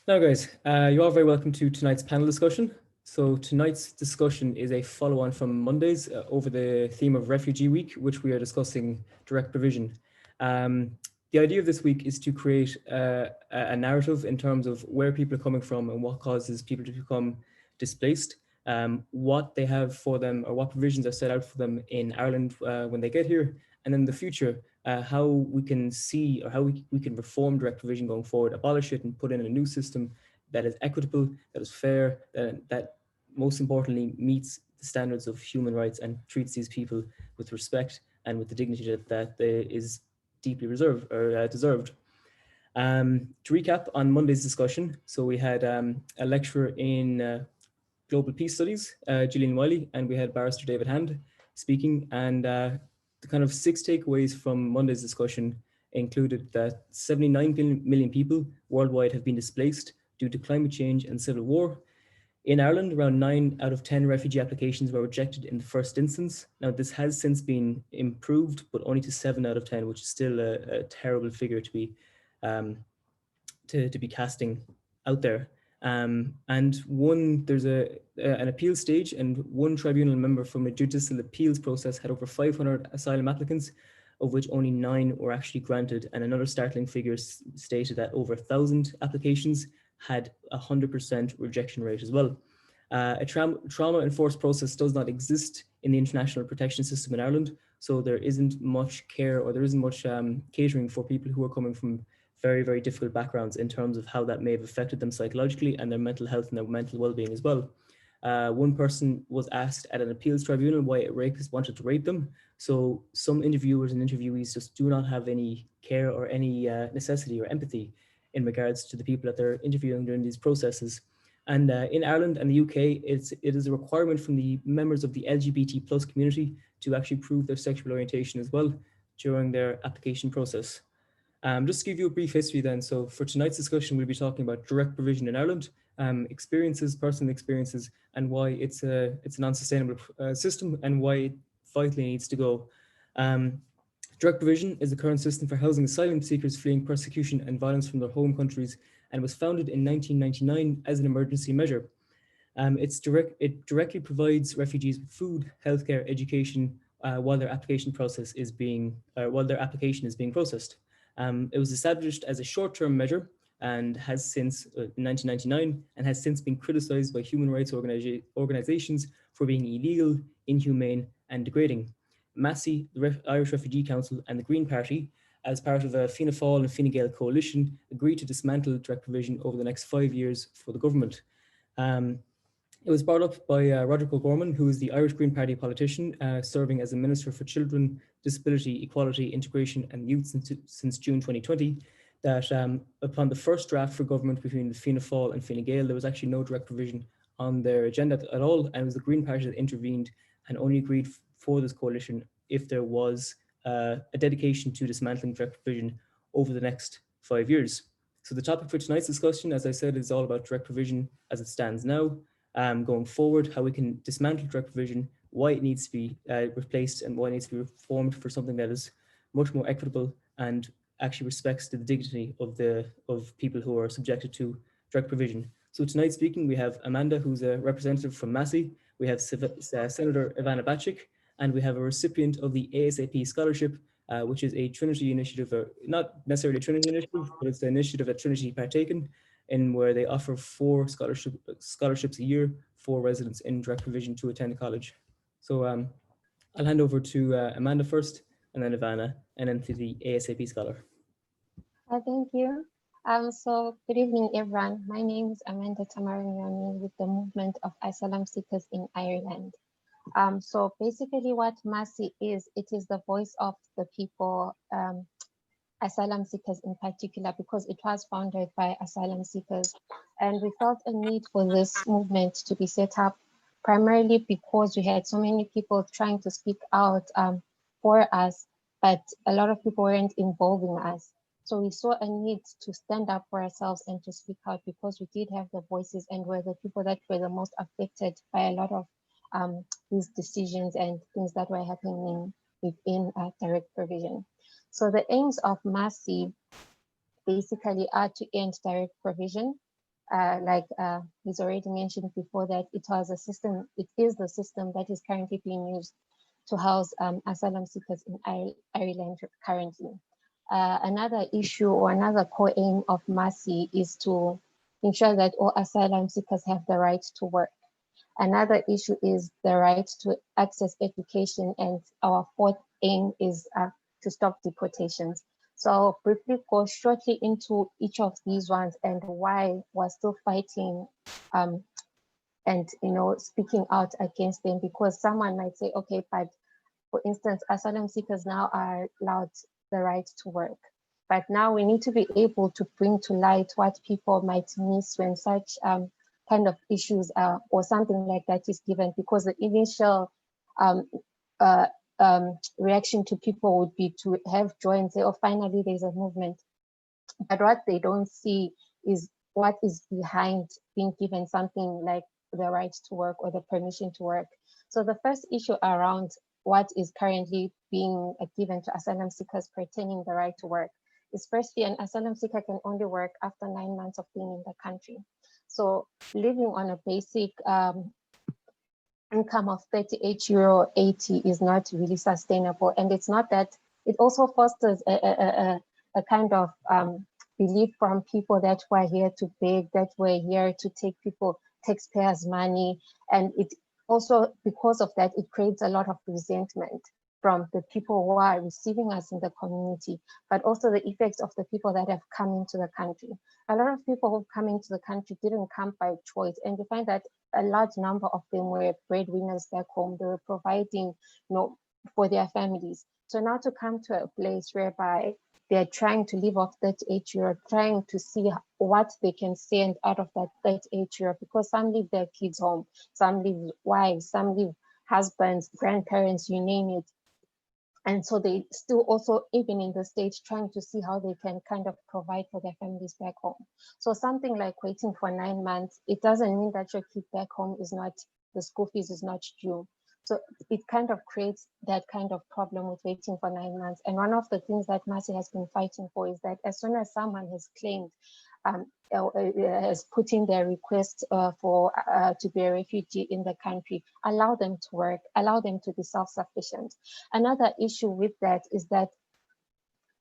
Now, guys, you're all very welcome to tonight's panel discussion. So tonight's discussion is a follow-on from Monday's over the theme of Refugee Week, which we are discussing direct provision. The idea of this week is to create a narrative in terms of where people are coming from and what causes people to become displaced, what they have for them or what provisions are set out for them in Ireland when they get here, and in the future, how we can see or how we can reform direct provision going forward, abolish it and put in a new system that is equitable, that is fair, that most importantly meets the standards of human rights and treats these people with respect and with the dignity that is deeply reserved or deserved. To recap on Monday's discussion, so we had a lecturer in Global Peace Studies, Gillian Wiley, and we had Barrister David Hand speaking, and the kind of 6 takeaways from Monday's discussion included that 79 million people worldwide have been displaced due to climate change and civil war. In Ireland, around 9 out of 10 refugee applications were rejected in the first instance. Now, this has since been improved, but only to 7 out of 10, which is still a terrible figure to be casting out there. And there's an appeal stage, and one tribunal member from a judicial appeals process had over 500 asylum applicants, of which only 9 were actually granted. And another startling figure stated that over 1,000 applications had 100% rejection rate as well. A trauma-enforced process does not exist in the international protection system in Ireland, so there isn't much care or there isn't much catering for people who are coming from very, very difficult backgrounds in terms of how that may have affected them psychologically and their mental health and their mental well-being as well. One person was asked at an appeals tribunal why a rapist wanted to rape them. So some interviewers and interviewees just do not have any care or any necessity or empathy in regards to the people that they're interviewing during these processes. And in Ireland and the UK, it is a requirement from the members of the LGBT plus community to actually prove their sexual orientation as well during their application process. Just to give you a brief history then, so for tonight's discussion, we'll be talking about direct provision in Ireland, personal experiences, and why it's an unsustainable system and why it vitally needs to go. Direct provision is the current system for housing asylum seekers fleeing persecution and violence from their home countries and was founded in 1999 as an emergency measure. It directly provides refugees with food, healthcare, education while their application is being processed. It was established as a short-term measure and has since 1999 and has since been criticized by human rights organizations for being illegal, inhumane, and degrading. Massey, the Irish Refugee Council, and the Green Party, as part of a Fianna Fáil and Fine Gael coalition, agreed to dismantle direct provision over the next 5 years for the government. It was brought up by Roger O'Gorman, who is the Irish Green Party politician, serving as a Minister for Children, Disability, Equality, Integration and Youth since June 2020, that upon the first draft for government between the Fianna Fáil and Fine Gael, there was actually no direct provision on their agenda at all, and it was the Green Party that intervened and only agreed for this coalition if there was a dedication to dismantling direct provision over the next 5 years. So the topic for tonight's discussion, as I said, is all about direct provision as it stands now, going forward, how we can dismantle direct provision, why it needs to be replaced and why it needs to be reformed for something that is much more equitable and actually respects the dignity of people who are subjected to direct provision. So tonight speaking, we have Amanda, who's a representative from Massey, we have Senator Ivana Bacik, and we have a recipient of the ASAP Scholarship, which is a Trinity initiative, or not necessarily a Trinity initiative, but it's the initiative that Trinity partaken in, where they offer 4 scholarships a year for residents in direct provision to attend college. So I'll hand over to Amanda first, and then Ivana, and then to the ASAP Scholar. Thank you. So good evening, everyone. My name is Amanda Tamaranyoni with the Movement of Asylum Seekers in Ireland. So basically what Massey is, it is the voice of the people, asylum seekers in particular, because it was founded by asylum seekers. And we felt a need for this movement to be set up primarily because we had so many people trying to speak out for us, but a lot of people weren't involving us. So we saw a need to stand up for ourselves and to speak out because we did have the voices and were the people that were the most affected by a lot of these decisions and things that were happening within direct provision. So the aims of Massey basically are to end direct provision, like he's already mentioned before, that it is the system that is currently being used to house asylum seekers in Ireland currently. Another issue or another core aim of MASI is to ensure that all asylum seekers have the right to work. Another issue is the right to access education, and our fourth aim is to stop deportations. So I'll briefly go shortly into each of these ones and why we're still fighting and speaking out against them, because someone might say, okay, but for instance, asylum seekers now are allowed the right to work. But now we need to be able to bring to light what people might miss when such kind of issues or something like that is given, because the initial reaction to people would be to have joy and say, oh, finally there's a movement. But what they don't see is what is behind being given something like the right to work or the permission to work. So the first issue around what is currently being given to asylum seekers pertaining the right to work is, firstly, an asylum seeker can only work after 9 months of being in the country. So living on a basic income of €38.80 is not really sustainable. And it's not that, it also fosters a kind of belief from people that we're here to beg, that we're here to take people, taxpayers' money. And it also, because of that, it creates a lot of resentment from the people who are receiving us in the community, but also the effects of the people that have come into the country. A lot of people who come into the country didn't come by choice, and you find that a large number of them were breadwinners back home. They were providing, for their families. So now to come to a place whereby they're trying to live off €38, trying to see what they can send out of that €38, because some leave their kids home, some leave wives, some leave husbands, grandparents, you name it. And so they still also, even in the stage, trying to see how they can kind of provide for their families back home. So something like waiting for 9 months, it doesn't mean that your kid back home is not, the school fees is not due. So it kind of creates that kind of problem with waiting for 9 months. And one of the things that MASI has been fighting for is that as soon as someone has claimed, has put in their request to be a refugee in the country, allow them to work, allow them to be self-sufficient. Another issue with that is that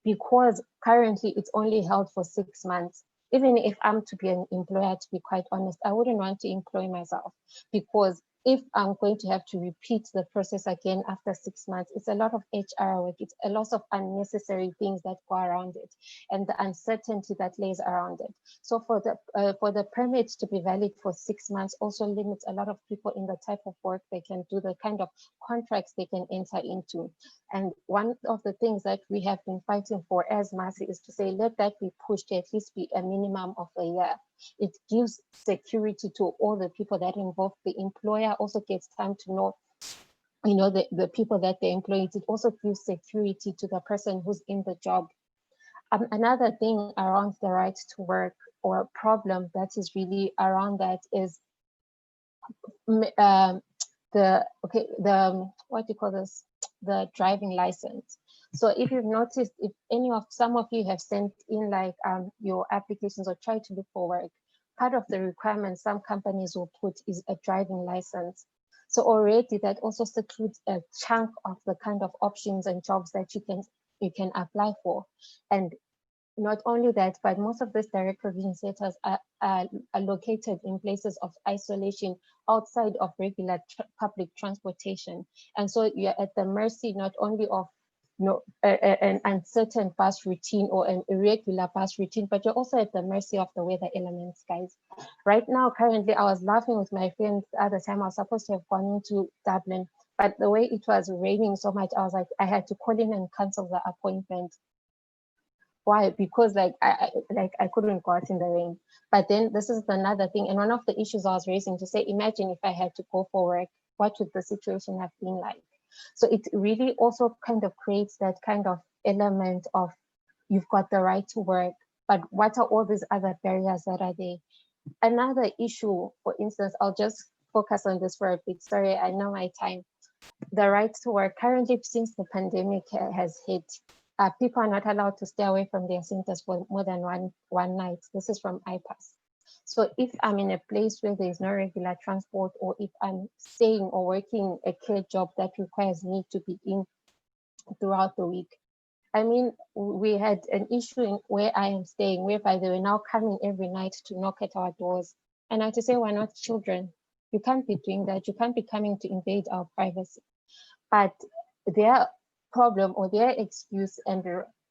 because currently it's only held for 6 months, even if I'm to be an employer, to be quite honest, I wouldn't want to employ myself, because if I'm going to have to repeat the process again after 6 months, it's a lot of HR work, it's a lot of unnecessary things that go around it, and the uncertainty that lays around it. So for the permit to be valid for 6 months also limits a lot of people in the type of work they can do, the kind of contracts they can enter into. And one of the things that we have been fighting for as MASI is to say, let that be pushed to at least be a minimum of a year. It gives security to all the people that are involved. The employer also gets time to know, the people that they employ. It also gives security to the person who's in the job. Another thing around the right to work, or a problem that is really around that, is the driving license. So if you've noticed, if some of you have sent in your applications or tried to look for work, part of the requirements some companies will put is a driving license. So already that also secludes a chunk of the kind of options and jobs that you can apply for. And not only that, but most of these direct provision centers are located in places of isolation outside of regular public transportation. And so you're at the mercy not only of an uncertain bus routine or an irregular bus routine, but you're also at the mercy of the weather elements, guys. Right now, currently, I was laughing with my friends at the time. I was supposed to have gone into Dublin, but the way it was raining so much, I was like, I had to call in and cancel the appointment. Why? Because I couldn't go out in the rain. But then this is another thing. And one of the issues I was raising to say, imagine if I had to go for work, what would the situation have been like? So it really also kind of creates that kind of element of, you've got the right to work, but what are all these other barriers that are there? Another issue, for instance, I'll just focus on this for a bit. Sorry, I know my time. The right to work currently, since the pandemic has hit, people are not allowed to stay away from their centers for more than one night. This is from IPAS. So if I'm in a place where there is no regular transport, or if I'm staying or working a care job that requires me to be in throughout the week. I mean, we had an issue in where I am staying, whereby they were now coming every night to knock at our doors. And I had to say, we're not children. You can't be doing that. You can't be coming to invade our privacy. But their problem or their excuse, and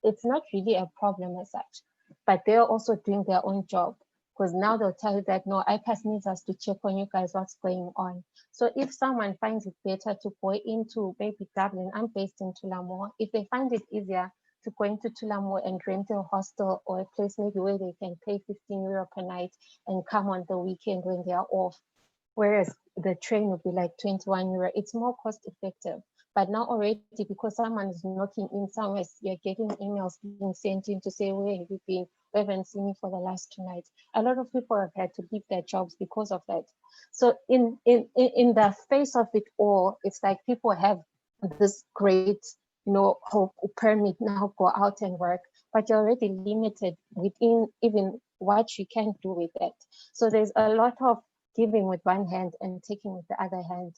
it's not really a problem as such, but they're also doing their own job, because now they'll tell you that, no, IPAS needs us to check on you guys, what's going on. So if someone finds it better to go into maybe Dublin, I'm based in Tullamore, if they find it easier to go into Tullamore and rent a hostel or a place maybe where they can pay 15 euro per night and come on the weekend when they are off, whereas the train would be like 21 euro, it's more cost effective. But now already, because someone is knocking in somewhere, you're getting emails being sent in to say, where have you been? We haven't seen you for the last 2 nights. A lot of people have had to leave their jobs because of that. So in the face of it all, it's like people have this great, hope, permit, now go out and work, but you're already limited within even what you can do with that. So there's a lot of giving with one hand and taking with the other hand.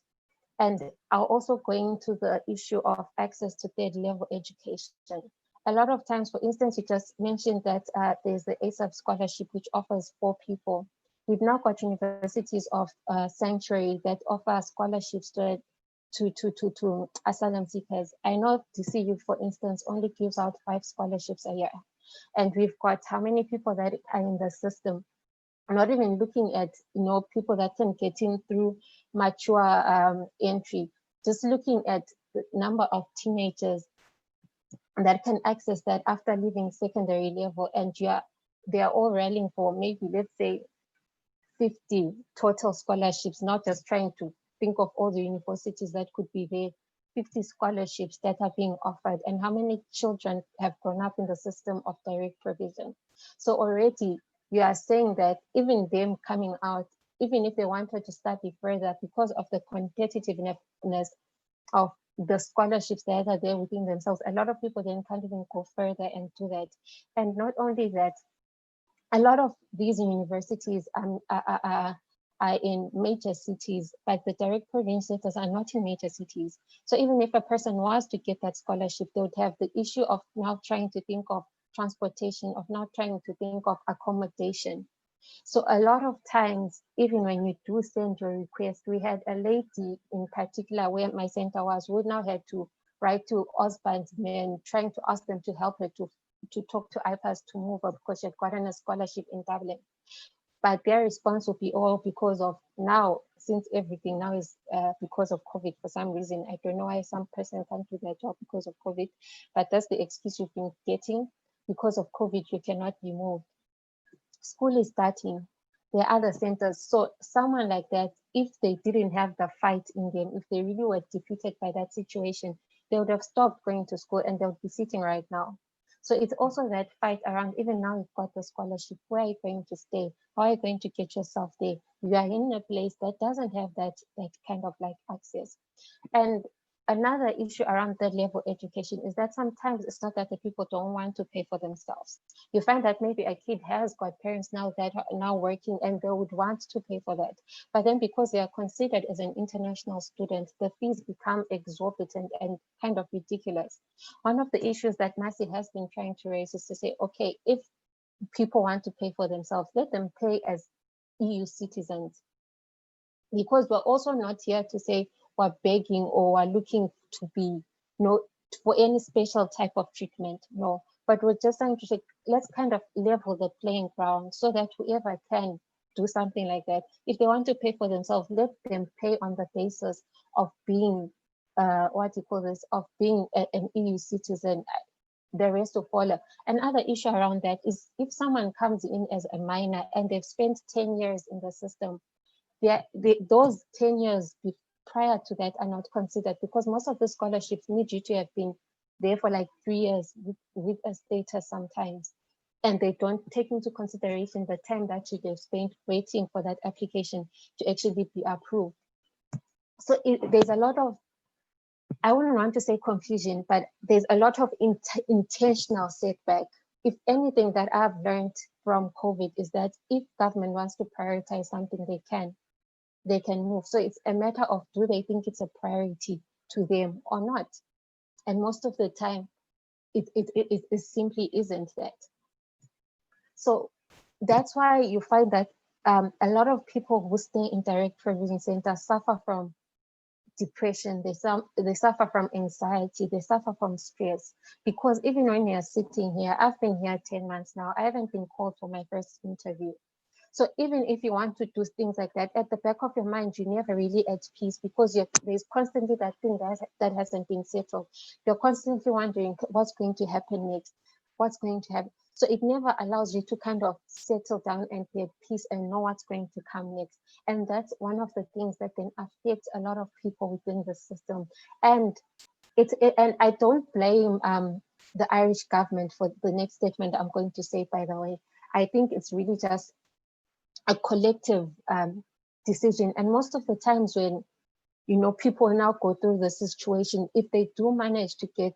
And I'll also go into the issue of access to third level education. A lot of times, for instance, you just mentioned that there's the ASAP scholarship, which offers 4 people. We've now got universities of sanctuary that offer scholarships to asylum seekers. I know DCU, for instance, only gives out 5 scholarships a year. And we've got how many people that are in the system? Not even looking at people that can get in through mature entry, just looking at the number of teenagers that can access that after leaving secondary level, and they are all rallying for maybe, let's say, 50 total scholarships, not just trying to think of all the universities that could be there. 50 scholarships that are being offered, and how many children have grown up in the system of direct provision. So already you are saying that even them coming out, even if they wanted to study further, because of the competitiveness of the scholarships that are there within themselves, a lot of people then can't even go further and do that. And not only that, a lot of these universities are in major cities, but the direct provision centers are not in major cities. So even if a person was to get that scholarship, they would have the issue of now trying to think of transportation, of now trying to think of accommodation. So a lot of times, even when you do send your request, we had a lady in particular where my center was, who now had to write to husbandmen, trying to ask them to help her to talk to IPAS to move her, because she had gotten a scholarship in Dublin. But their response would be all because of now, since everything now is because of COVID for some reason. I don't know why some person can't do their job because of COVID, but that's the excuse you've been getting. Because of COVID, you cannot be moved. School is starting. There are other centers. So someone like that, if they didn't have the fight in them, if they really were defeated by that situation, they would have stopped going to school and they would be sitting right now. So it's also that fight around, even now you've got the scholarship, where are you going to stay? How are you going to get yourself there? You are in a place that doesn't have that kind of like access. And another issue around third level education is that sometimes it's not that the people don't want to pay for themselves. You find that maybe a kid has got parents now that are now working and they would want to pay for that. But then because they are considered as an international student, the fees become exorbitant and kind of ridiculous. One of the issues that Massey has been trying to raise is to say, okay, if people want to pay for themselves, let them pay as EU citizens. Because we're also not here to say we're begging or we're looking to be, for any special type of treatment. No, but we're just trying to say, let's kind of level the playing ground so that whoever can do something like that, if they want to pay for themselves, let them pay on the basis of being, of being an EU citizen. The rest will follow. Another issue around that is if someone comes in as a minor and they've spent 10 years in the system, those 10 years prior to that are not considered, because most of the scholarships need you to have been there for like 3 years with a status sometimes. And they don't take into consideration the time that you've spent waiting for that application to actually be approved. So there's a lot of, I wouldn't want to say confusion, but there's a lot of intentional setback. If anything that I've learned from COVID is that if government wants to prioritize something, they can move. So it's a matter of, do they think it's a priority to them or not? And most of the time, it simply isn't that. So that's why you find that a lot of people who stay in direct provision centers suffer from depression, they suffer from anxiety, they suffer from stress. Because even when you're sitting here, I've been here 10 months now, I haven't been called for my first interview. So even if you want to do things like that, at the back of your mind, you're never really at peace, because there's constantly that thing that hasn't been settled. You're constantly wondering what's going to happen next, what's going to happen. So it never allows you to kind of settle down and be at peace and know what's going to come next. And that's one of the things that can affect a lot of people within the system. And and I don't blame the Irish government for the next statement I'm going to say, by the way. I think it's really just a collective decision. And most of the times when, people now go through the situation, if they do manage to get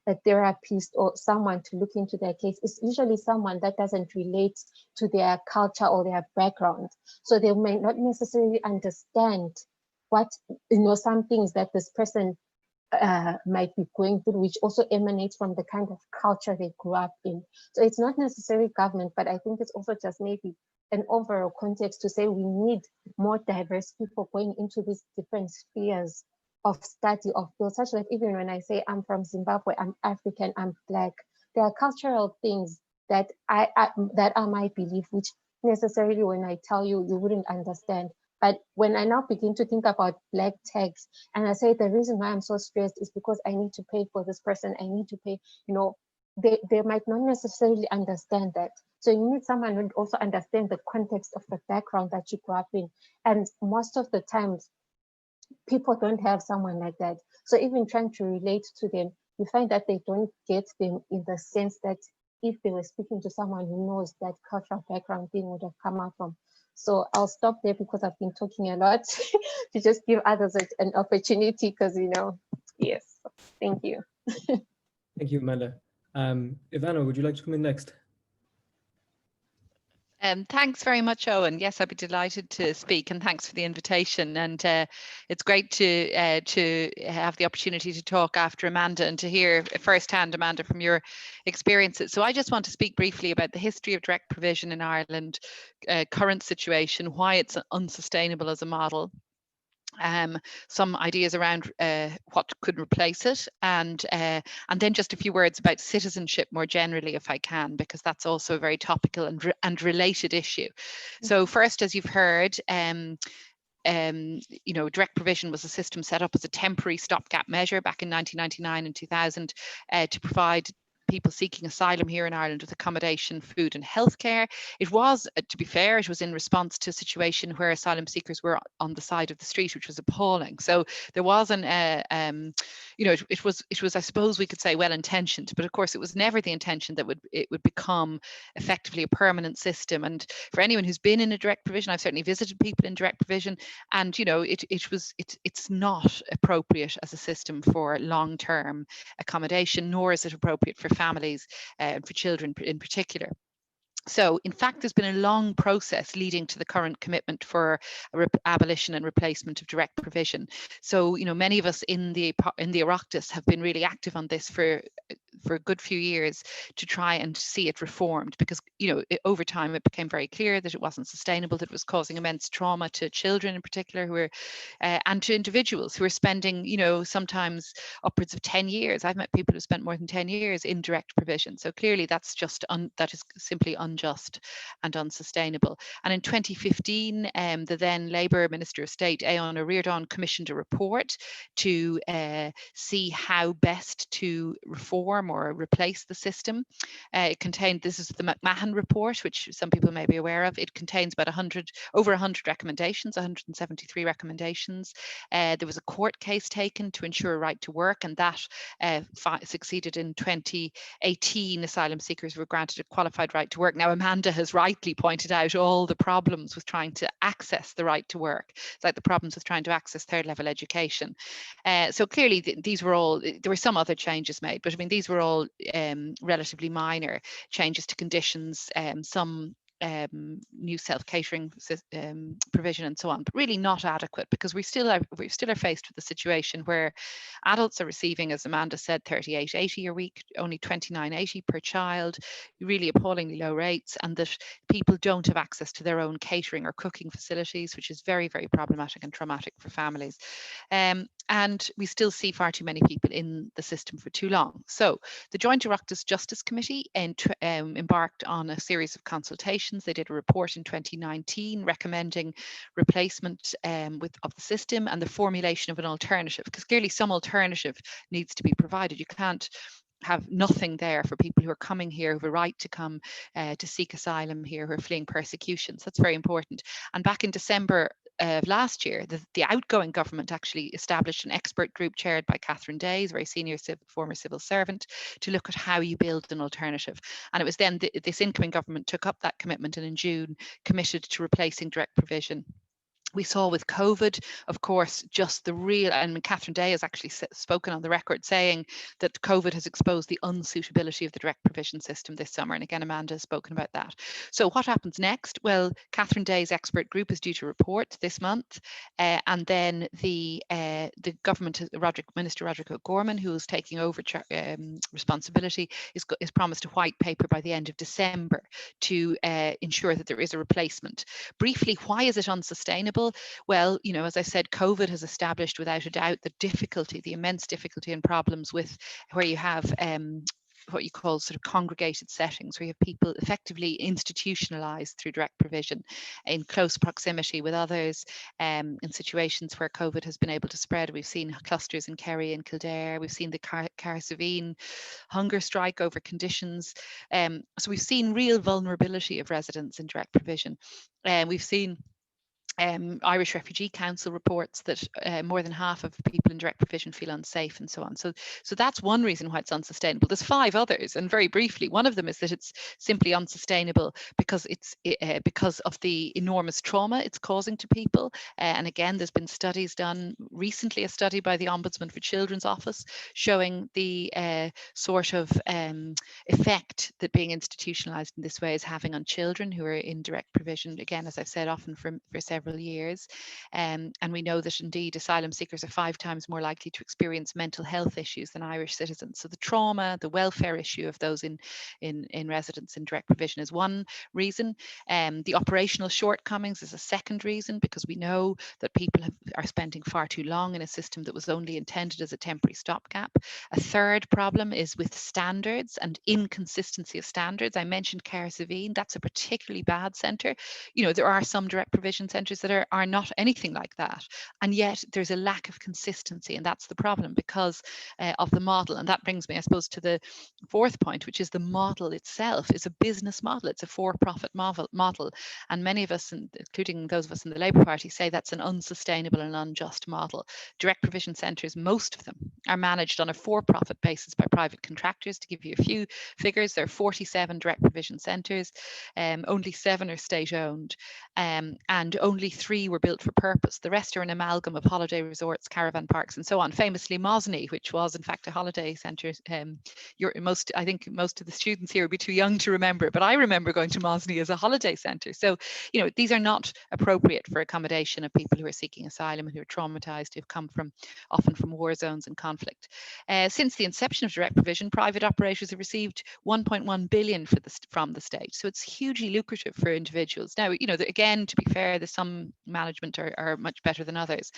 a therapist or someone to look into their case, it's usually someone that doesn't relate to their culture or their background. So they may not necessarily understand what, some things that this person might be going through, which also emanates from the kind of culture they grew up in. So it's not necessarily government, but I think it's also just maybe an overall context to say we need more diverse people going into these different spheres of study of field, such that even when I say I'm from Zimbabwe, I'm African, I'm Black, there are cultural things that that are my belief, which necessarily when I tell you, you wouldn't understand. But when I now begin to think about Black tax, and I say the reason why I'm so stressed is because I need to pay for this person, I need to pay, they might not necessarily understand that. So you need someone who also understand the context of the background that you grew up in. And most of the times, people don't have someone like that. So even trying to relate to them, you find that they don't get them in the sense that if they were speaking to someone who knows that cultural background thing would have come out from. So I'll stop there because I've been talking a lot to just give others an opportunity, because, yes, thank you. Thank you, Amanda. Ivana, would you like to come in next? Thanks very much, Owen. Yes, I'd be delighted to speak, and thanks for the invitation. And it's great to have the opportunity to talk after Amanda and to hear firsthand, Amanda, from your experiences. So I just want to speak briefly about the history of direct provision in Ireland, current situation, why it's unsustainable as a model. Some ideas around what could replace it, and then just a few words about citizenship more generally, if I can, because that's also a very topical and related issue. So first, as you've heard, direct provision was a system set up as a temporary stopgap measure back in 1999 and 2000 to provide people seeking asylum here in Ireland with accommodation, food and healthcare. It was, to be fair, it was in response to a situation where asylum seekers were on the side of the street, which was appalling. So there was it was, I suppose we could say, well-intentioned, but of course it was never the intention that it would become effectively a permanent system. And for anyone who's been in a direct provision, I've certainly visited people in direct provision, and it's not appropriate as a system for long-term accommodation, nor is it appropriate for families and for children in particular. So, in fact, there's been a long process leading to the current commitment for abolition and replacement of direct provision. So, many of us in the Oireachtas have been really active on this for a good few years to try and see it reformed, because over time it became very clear that it wasn't sustainable, that it was causing immense trauma to children in particular, who were and to individuals who are spending sometimes upwards of 10 years. I've met people who spent more than 10 years in direct provision. So clearly that's just that is simply unjust and unsustainable. And in 2015 the then Labour Minister of State, Aodhán Ó Ríordáin, commissioned a report to see how best to reform or replace the system. It contained, this is the McMahon report, which some people may be aware of. It contains about over 100 recommendations, 173 recommendations. There was a court case taken to ensure a right to work, and that succeeded in 2018. Asylum seekers were granted a qualified right to work. Now, Now, Amanda has rightly pointed out all the problems with trying to access the right to work. It's like the problems with trying to access third level education. So clearly these were all, there were some other changes made, but I mean, these were all relatively minor changes to conditions, some new self-catering provision and so on, but really not adequate, because we still are faced with a situation where adults are receiving, as Amanda said, 38.80 a week, only 29.80 per child, really appallingly low rates, and that people don't have access to their own catering or cooking facilities, which is very, very problematic and traumatic for families. And we still see far too many people in the system for too long. So the Joint Oireachtas Justice Committee embarked on a series of consultations. They did a report in 2019 recommending replacement of the system and the formulation of an alternative, because clearly some alternative needs to be provided. You can't have nothing there for people who are coming here, who have a right to come to seek asylum here, who are fleeing persecution. So that's very important. And back in December of last year, the outgoing government actually established an expert group chaired by Catherine Day, a very senior former civil servant, to look at how you build an alternative. And it was then this incoming government took up that commitment and in June committed to replacing direct provision. We saw with COVID, of course, just the real, and Catherine Day has actually spoken on the record saying that COVID has exposed the unsuitability of the direct provision system this summer. And again, Amanda has spoken about that. So what happens next? Well, Catherine Day's expert group is due to report this month. And then the government, Minister Roderick O'Gorman, who is taking over responsibility, is promised a white paper by the end of December to ensure that there is a replacement. Briefly, why is it unsustainable? Well, you know, as I said, COVID has established without a doubt the immense difficulty and problems with where you have what you call sort of congregated settings, where you have people effectively institutionalized through direct provision in close proximity with others, in situations where COVID has been able to spread. We've seen clusters in Kerry and Kildare. We've seen the Carsavine hunger strike over conditions. So we've seen real vulnerability of residents in direct provision. We've seen Irish Refugee Council reports that more than half of people in direct provision feel unsafe and so on. So that's one reason why it's unsustainable. There's 5 others, and very briefly, one of them is that it's simply unsustainable because because of the enormous trauma it's causing to people. And again, there's been studies done recently, a study by the Ombudsman for Children's Office showing the sort of effect that being institutionalized in this way is having on children who are in direct provision. Again, as I've said, often for several years. And we know that indeed asylum seekers are 5 times more likely to experience mental health issues than Irish citizens. So the trauma, the welfare issue of those in residence in direct provision is one reason. The operational shortcomings is a second reason, because we know that people are spending far too long in a system that was only intended as a temporary stopgap. A third problem is with standards and inconsistency of standards. I mentioned Carsavine, that's a particularly bad centre. You know, there are some direct provision centres that are not anything like that, and yet there's a lack of consistency, and that's the problem because of the model. And that brings me, I suppose, to the fourth point, which is the model itself is a business model. It's a for-profit model, and many of us, including those of us in the Labour Party, say that's an unsustainable and unjust model. Direct provision centres, most of them, are managed on a for-profit basis by private contractors. To give you a few figures, there are 47 direct provision centres, only 7 are state-owned, and only 3 were built for purpose. The rest are an amalgam of holiday resorts, caravan parks, and so on. Famously, Mosney, which was in fact a holiday centre. I think most of the students here would be too young to remember, but I remember going to Mosney as a holiday centre. So, you know, these are not appropriate for accommodation of people who are seeking asylum and who are traumatised, who've come often from war zones and conflict. Since the inception of direct provision, private operators have received 1.1 billion from the state. So it's hugely lucrative for individuals. Now, you know, again, to be fair, there's some management are much better than others.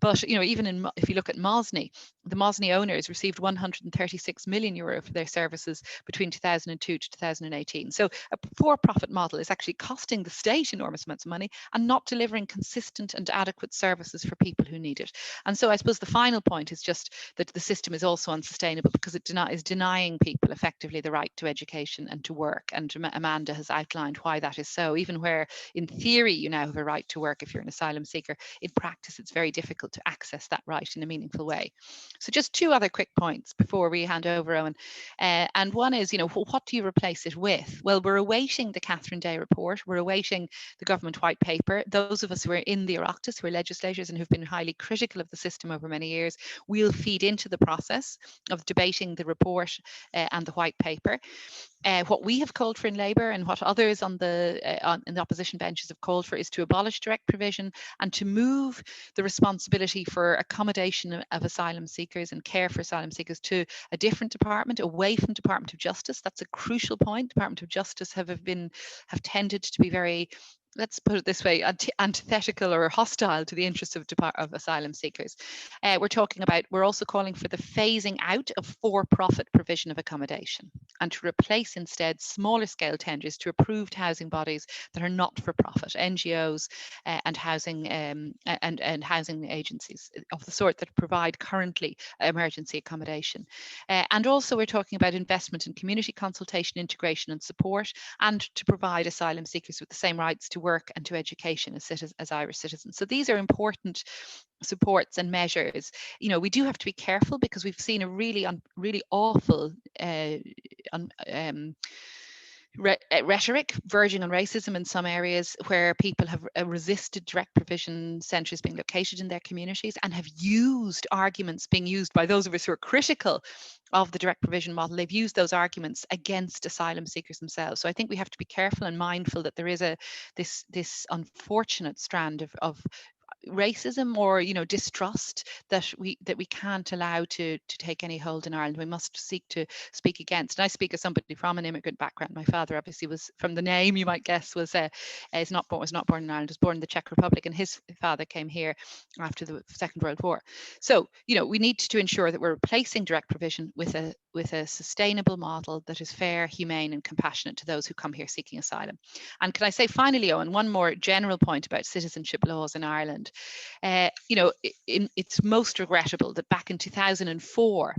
But, you know, even if you look at Mosney, the Mosney owners received 136 million euro for their services between 2002 to 2018. So a for-profit model is actually costing the state enormous amounts of money and not delivering consistent and adequate services for people who need it. And so I suppose the final point is just that the system is also unsustainable because it is denying people effectively the right to education and to work. And Amanda has outlined why that is so, even where in theory you now have a right to work if you're an asylum seeker. In practice, it's very difficult to access that right in a meaningful way. So just two other quick points before we hand over, Owen. And one is, what do you replace it with? Well, we're awaiting the Catherine Day report. We're awaiting the government white paper. Those of us who are in the Oireachtas, who are legislators and who've been highly critical of the system over many years, will feed into the process of debating the report and the white paper. What we have called for in Labour and what others in the opposition benches have called for is to abolish direct provision and to move the responsibility for accommodation of asylum seekers and care for asylum seekers to a different department, away from Department of Justice. That's a crucial point. Department of Justice have tended to be very, let's put it this way, antithetical or hostile to the interests of asylum seekers. We're also calling for the phasing out of for-profit provision of accommodation and to replace instead smaller scale tenders to approved housing bodies that are not for profit, NGOs and housing housing agencies of the sort that provide currently emergency accommodation. And also we're talking about investment in community consultation, integration and support, and to provide asylum seekers with the same rights to work and to education as Irish citizens. So these are important supports and measures. We do have to be careful because we've seen a really awful rhetoric verging on racism in some areas where people have resisted direct provision centres being located in their communities and have used arguments being used by those of us who are critical of the direct provision model. They've used those arguments against asylum seekers themselves. So I think we have to be careful and mindful that there is this unfortunate strand of racism or distrust that we can't allow to take any hold in Ireland. We must seek to speak against. And I speak as somebody from an immigrant background. My father obviously was, from the name you might guess, was not born in Ireland, was born in the Czech Republic, and his father came here after the Second World War. So we need to ensure that we're replacing direct provision with a sustainable model that is fair, humane and compassionate to those who come here seeking asylum. And can I say finally, Owen, one more general point about citizenship laws in Ireland. It's most regrettable that back in 2004,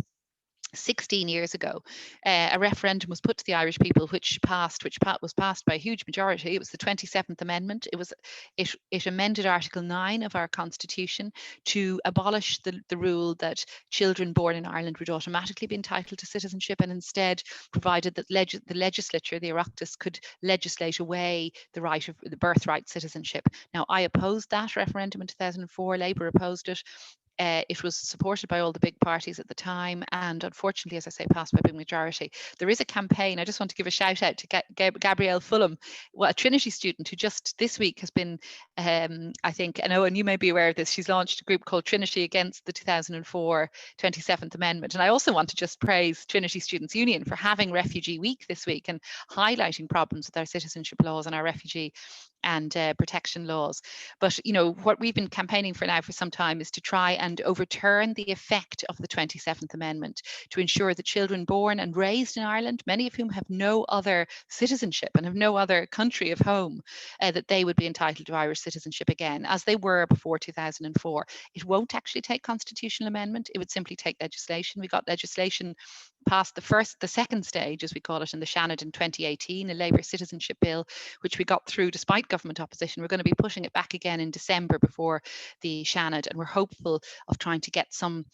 16 years ago, a referendum was put to the Irish people, which was passed by a huge majority. It was the 27th Amendment. It amended Article 9 of our Constitution to abolish the rule that children born in Ireland would automatically be entitled to citizenship, and instead provided that the legislature, the Oireachtas, could legislate away the right of the birthright citizenship. Now, I opposed that referendum in 2004. Labour opposed it. It was supported by all the big parties at the time, and unfortunately, as I say, passed by a big majority. There is a campaign. I just want to give a shout out to Gabrielle Fulham, a Trinity student who just this week has been, I think, and Owen, you may be aware of this, she's launched a group called Trinity Against the 2004 27th Amendment. And I also want to just praise Trinity Students' Union for having Refugee Week this week and highlighting problems with our citizenship laws and our refugee and protection laws. But what we've been campaigning for now for some time is to try and overturn the effect of the 27th Amendment to ensure that children born and raised in Ireland, many of whom have no other citizenship and have no other country of home, that they would be entitled to Irish citizenship again, as they were before 2004. It won't actually take constitutional amendment. It would simply take legislation. We got legislation passed the second stage, as we call it, in the Seanad in 2018, a Labour citizenship bill, which we got through despite government opposition. We're going to be pushing it back again in December before the Seanad, and we're hopeful of trying to get some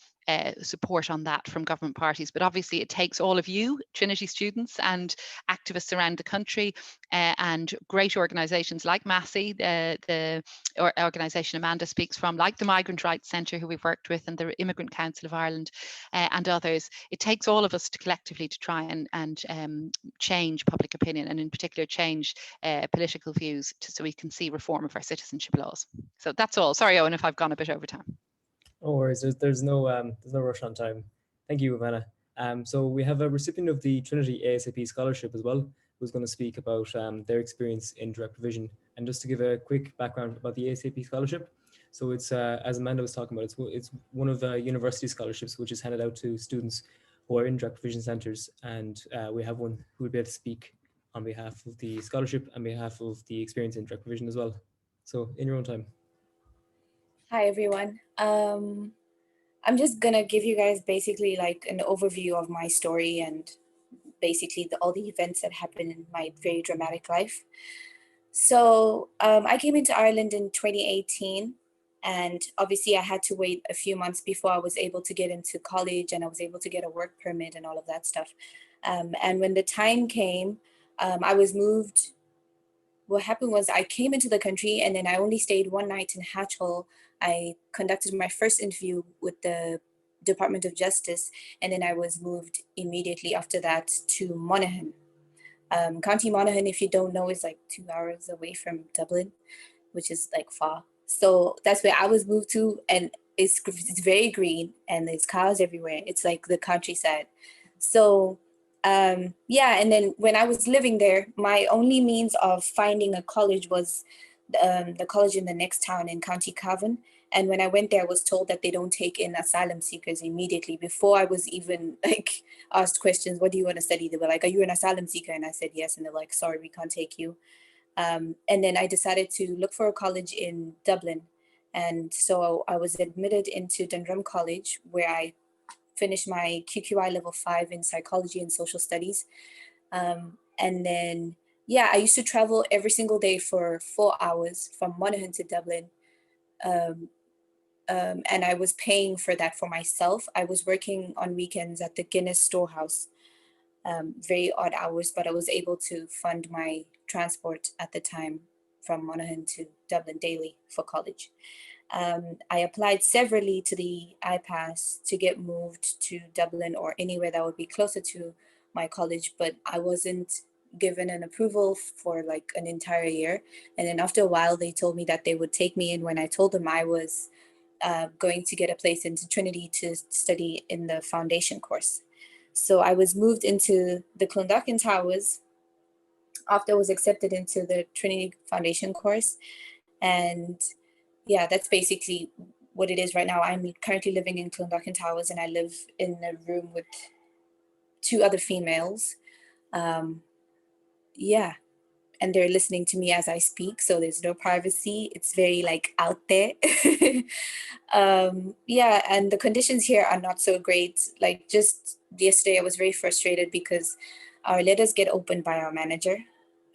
support on that from government parties. But obviously it takes all of you, Trinity students and activists around the country, and great organisations like Massey, the organisation Amanda speaks from, like the Migrant Rights Centre, who we've worked with, and the Immigrant Council of Ireland, and others. It takes all of us to collectively to try and change public opinion, and in particular change political views, so we can see reform of our citizenship laws. So that's all. Sorry, Owen, if I've gone a bit over time. No worries. There's no rush on time. Thank you, Ivana. So we have a recipient of the Trinity ASAP scholarship as well, who's going to speak about their experience in direct provision. And just to give a quick background about the ASAP scholarship, so it's as Amanda was talking about, it's one of the university scholarships which is handed out to students who are in direct provision centres, and we have one who will be able to speak on behalf of the scholarship and behalf of the experience in direct provision as well. So in your own time. Hi everyone. I'm just gonna give you guys basically like an overview of my story and basically all the events that happened in my very dramatic life. So I came into Ireland in 2018, and obviously I had to wait a few months before I was able to get into college, and I was able to get a work permit and all of that stuff. And when the time came, I was moved. What happened was I came into the country, and then I only stayed one night in Hatchell. I conducted my first interview with the Department of Justice, and then I was moved immediately after that to Monaghan. County Monaghan, if you don't know, is like 2 hours away from Dublin, which is like far. So that's where I was moved to, and it's very green and there's cows everywhere. It's like the countryside. So yeah, and then when I was living there, my only means of finding a college was the college in the next town in County Cavan. And when I went there, I was told that they don't take in asylum seekers immediately. Before I was even like asked questions, what do you want to study? They were like, are you an asylum seeker? And I said, yes. And they're like, sorry, we can't take you. And then I decided to look for a college in Dublin. And so I was admitted into Dundrum College, where I finished my QQI level 5 in psychology and social studies. And then, yeah, I used to travel every single day for 4 hours from Monaghan to Dublin. And I was paying for that for myself. I was working on weekends at the Guinness storehouse, very odd hours, but I was able to fund my transport at the time from Monaghan to Dublin daily for college. I applied severally to the IPAS to get moved to Dublin or anywhere that would be closer to my college, but I wasn't given an approval for like an entire year. And then after a while, they told me that they would take me in when I told them I was going to get a place into Trinity to study in the foundation course. So I was moved into the Clondalkin Towers after I was accepted into the Trinity foundation course. And yeah, that's basically what it is right now. I'm currently living in Clondalkin Towers, and I live in a room with 2 other females. Yeah, and they're listening to me as I speak, so there's no privacy. It's very like out there. Yeah, and the conditions here are not so great. Like just yesterday, I was very frustrated because our letters get opened by our manager.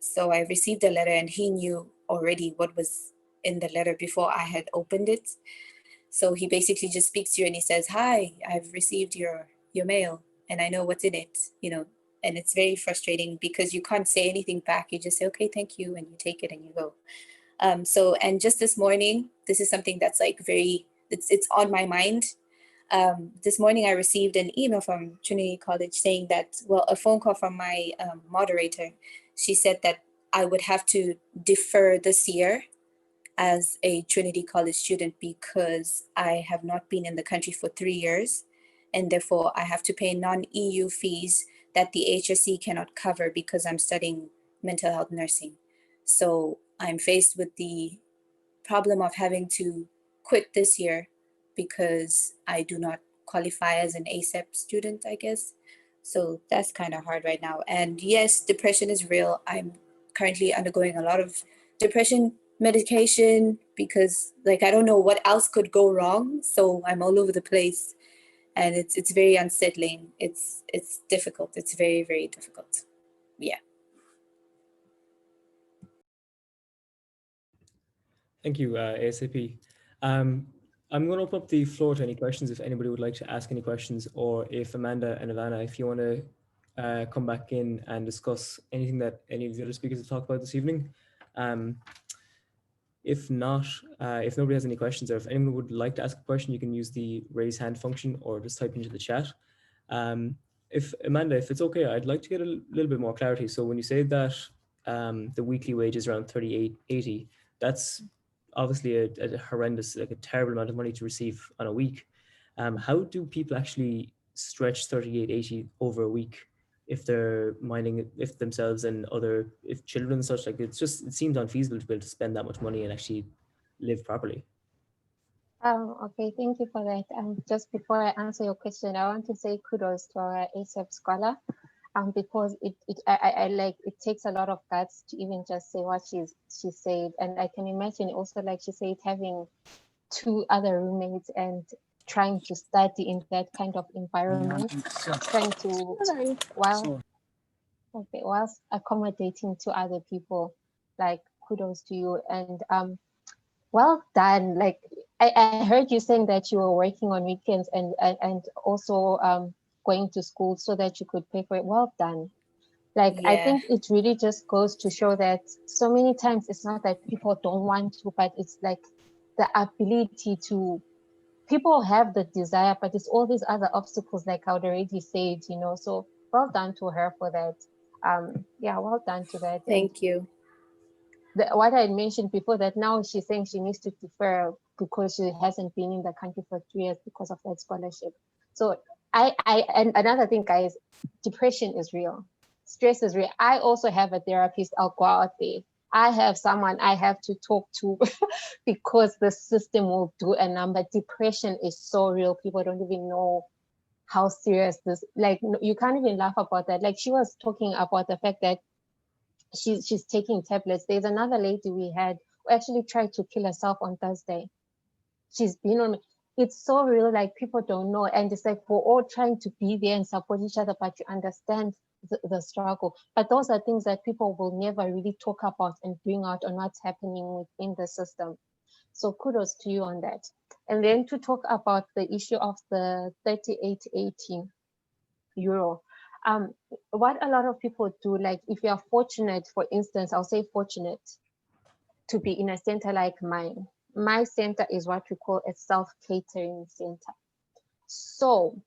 So I received a letter, and he knew already what was in the letter before I had opened it. So he basically just speaks to you and he says, "Hi, I've received your mail and I know what's in it," you know. And it's very frustrating because you can't say anything back. You just say, "Okay, thank you," and you take it and you go. So, and just this morning, this is something that's like it's on my mind. This morning I received an email from Trinity College saying that, well, a phone call from my moderator. She said that I would have to defer this year as a Trinity College student because I have not been in the country for 3 years, and therefore I have to pay non-EU fees that the HSE cannot cover because I'm studying mental health nursing. So I'm faced with the problem of having to quit this year because I do not qualify as an ASEP student, I guess. So that's kind of hard right now. And yes, depression is real. I'm currently undergoing a lot of depression medication because like I don't know what else could go wrong. So I'm all over the place and it's very unsettling. It's difficult. It's very, very difficult. Yeah. Thank you, ASAP. I'm going to open up the floor to any questions if anybody would like to ask any questions, or if Amanda and Ivana, if you want to come back in and discuss anything that any of the other speakers have talked about this evening. If not, if nobody has any questions, or if anyone would like to ask a question, you can use the raise hand function or just type into the chat. If Amanda, if it's okay, I'd like to get a little bit more clarity. So when you say that the weekly wage is around 38.80, that's obviously a horrendous, like a terrible amount of money to receive on a week. How do people actually stretch 38.80 over a week if they're minding if themselves and if children and such? Like it seems unfeasible to be able to spend that much money and actually live properly. Okay, thank you for that. Just before I answer your question, I want to say kudos to our ASAP scholar, because I like it takes a lot of guts to even just say what she said, and I can imagine also, like she said, having 2 other roommates and trying to study in that kind of environment, trying to whilst accommodating to other people. Like kudos to you, and well done. Like I heard you saying that you were working on weekends and also going to school so that you could pay for it. Well done. Like, I Yeah. think it really just goes to show that so many times it's not that people don't want to, but it's like the ability to, people have the desire, but it's all these other obstacles, like I would already said, you know. So well done to her for that. Yeah, well done to that. And Thank you. what I had mentioned before, that now she's saying she needs to defer because she hasn't been in the country for 3 years because of that scholarship. So and another thing, guys, depression is real. Stress is real. I also have a therapist. I'll go out there. I have someone I have to talk to because the system will do a number. Depression is so real. People don't even know how serious this, like, you can't even laugh about that. Like, she was talking about the fact that she's taking tablets. There's another lady we had who actually tried to kill herself on Thursday. She's been on, it's so real, like people don't know. And it's like we're all trying to be there and support each other, but you understand the struggle. But those are things that people will never really talk about and bring out on what's happening within the system. So kudos to you on that. And then to talk about the issue of the 3880 euro. What a lot of people do, like if you are fortunate, for instance, I'll say fortunate to be in a center like mine. My center is what we call a self-catering center. So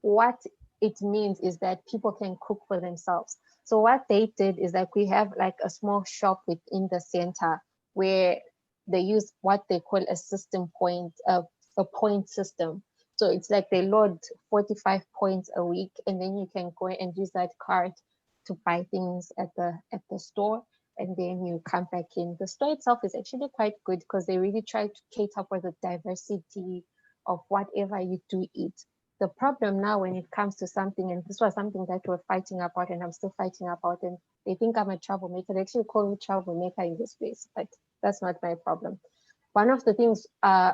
what it means is that people can cook for themselves. So what they did is like we have like a small shop within the center where they use what they call a system point, a point system. So it's like they load 45 points a week, and then you can go and use that card to buy things at the store, and then you come back in. The store itself is actually quite good because they really try to cater for the diversity of whatever you do eat. The problem now when it comes to something, and this was something that we're fighting about and I'm still fighting about, and they think I'm a troublemaker. They actually call me troublemaker in this place, but that's not my problem. One of the things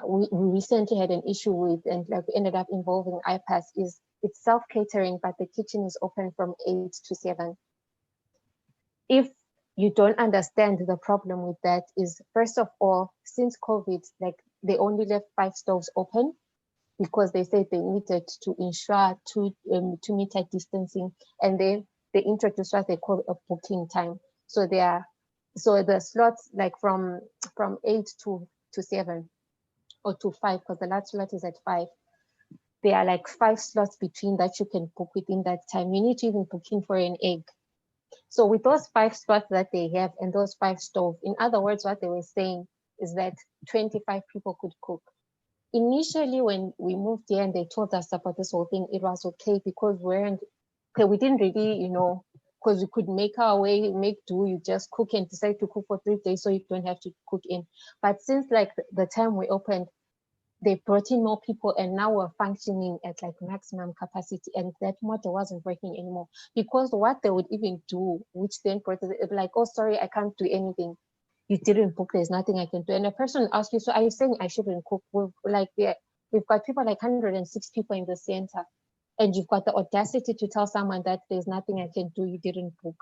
we recently had an issue with, and like we ended up involving IPAS, is it's self-catering, but the kitchen is open from 8 to 7. If you don't understand, the problem with that is, first of all, since COVID, like they only left 5 stoves open because they said they needed to ensure 2-meter distancing, and then they introduced what they call a booking time. So the slots like from 8 to 7 or to 5, because the last slot is at 5. There are like 5 slots between that you can book within that time. You need to even book in for an egg. So with those 5 slots that they have and those 5 stoves, in other words, what they were saying is that 25 people could cook. Initially, when we moved here and they told us about this whole thing, it was okay because we didn't really, you know, because we could make our way, make do, you just cook and decide to cook for 3 days so you don't have to cook in. But since like the time we opened, they brought in more people and now we're functioning at like maximum capacity, and that model wasn't working anymore because what they would even do, which then brought it like, oh, sorry, I can't do anything. You didn't book, there's nothing I can do. And a person asks you, so are you saying I shouldn't cook? We've got people like 106 people in the center, and you've got the audacity to tell someone that there's nothing I can do, you didn't book.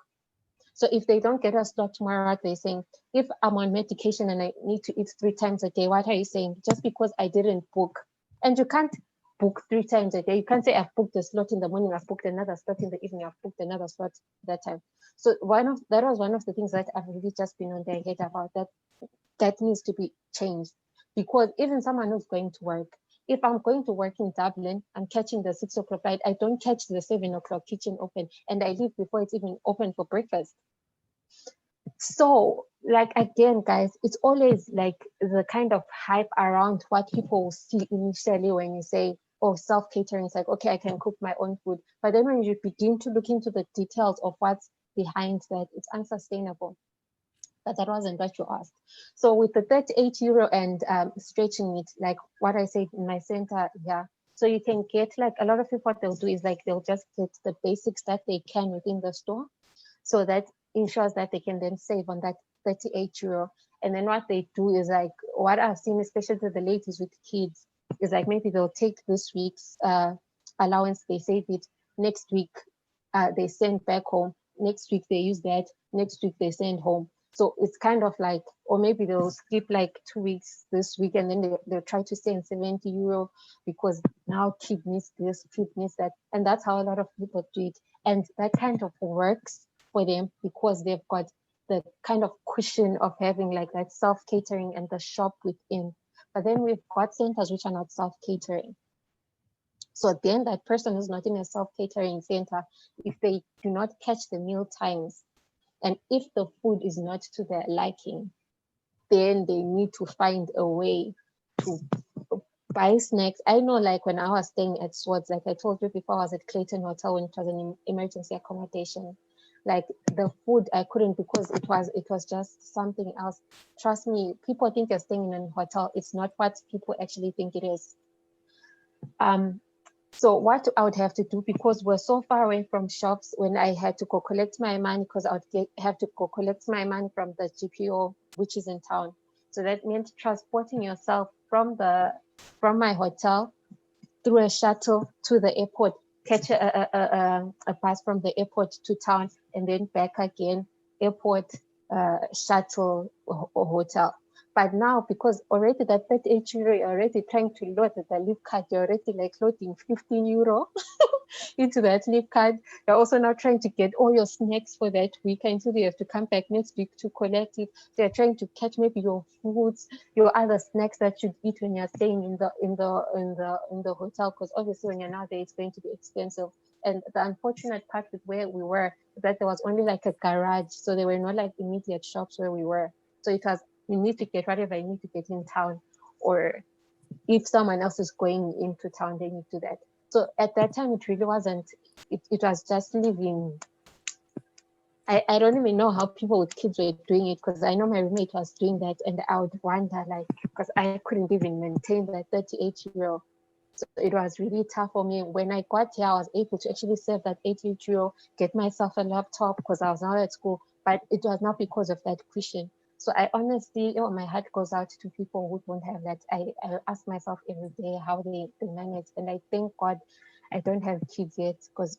So if they don't get a slot tomorrow, what they're saying, if I'm on medication and I need to eat 3 times a day, what are you saying? Just because I didn't book. And you can't book 3 times a day. You can't say I've booked a slot in the morning, I've booked another slot in the evening, I've booked another slot that time. So that was one of the things that I've really just been on their head about, that needs to be changed. Because even someone who's going to work, if I'm going to work in Dublin, I'm catching the 6 o'clock flight, I don't catch the 7 o'clock kitchen open, and I leave before it's even open for breakfast. So like, again, guys, it's always like the kind of hype around what people will see initially when you say, oh, self-catering. It's like, okay, I can cook my own food. But then when you begin to look into the details of what's behind that, it's unsustainable. But that wasn't what you asked. So with the 38 euro and stretching it, like what I said in my center, yeah. So you can get, like, a lot of people, what they'll do is like they'll just get the basics that they can within the store. So that ensures that they can then save on that 38 euro. And then what they do is like, what I've seen, especially to the ladies with kids, is like maybe they'll take this week's allowance, they save it. Next week, they send back home. Next week, they use that. Next week, they send home. So it's kind of like, or maybe they'll skip like 2 weeks this week, and then they'll try to stay in 70 euro because now kid needs this, kid needs that. And that's how a lot of people do it. And that kind of works for them because they've got the kind of cushion of having like that self-catering and the shop within. But then we've got centers which are not self-catering. So then that person is not in a self-catering center. If they do not catch the meal times, and if the food is not to their liking, then they need to find a way to buy snacks. I know, like when I was staying at Swords, like I told you before, I was at Clayton Hotel when it was an emergency accommodation. Like the food I couldn't because it was just something else. Trust me, people think you're staying in a hotel. It's not what people actually think it is. So what I would have to do, because we're so far away from shops, when I had to go collect my money, because I would have to go collect my money from the GPO, which is in town. So that meant transporting yourself from my hotel through a shuttle to the airport, catch a bus from the airport to town, and then back again, airport, shuttle, or hotel. But now, because already that 38 euro, you're already trying to load the leave card, you're already like loading 15 euro into that leave card. You're also now trying to get all your snacks for that week until you have to come back next week to collect it. So you're trying to catch maybe your foods, your other snacks that you eat when you're staying in the hotel, because obviously when you're now there, it's going to be expensive. And the unfortunate part with where we were is that there was only like a garage, so there were not like immediate shops where we were. So it was, you need to get whatever you need to get in town, or if someone else is going into town, they need to do that. So at that time, it really wasn't, it was just living. I don't even know how people with kids were doing it, because I know my roommate was doing that, and I would wonder, like, because I couldn't even maintain that 38 euro. So it was really tough for me. When I got here, I was able to actually save that 88 euro, get myself a laptop because I was not at school, but it was not because of that cushion. So I honestly, my heart goes out to people who don't have that. I ask myself every day how they manage. And I thank God I don't have kids yet, because,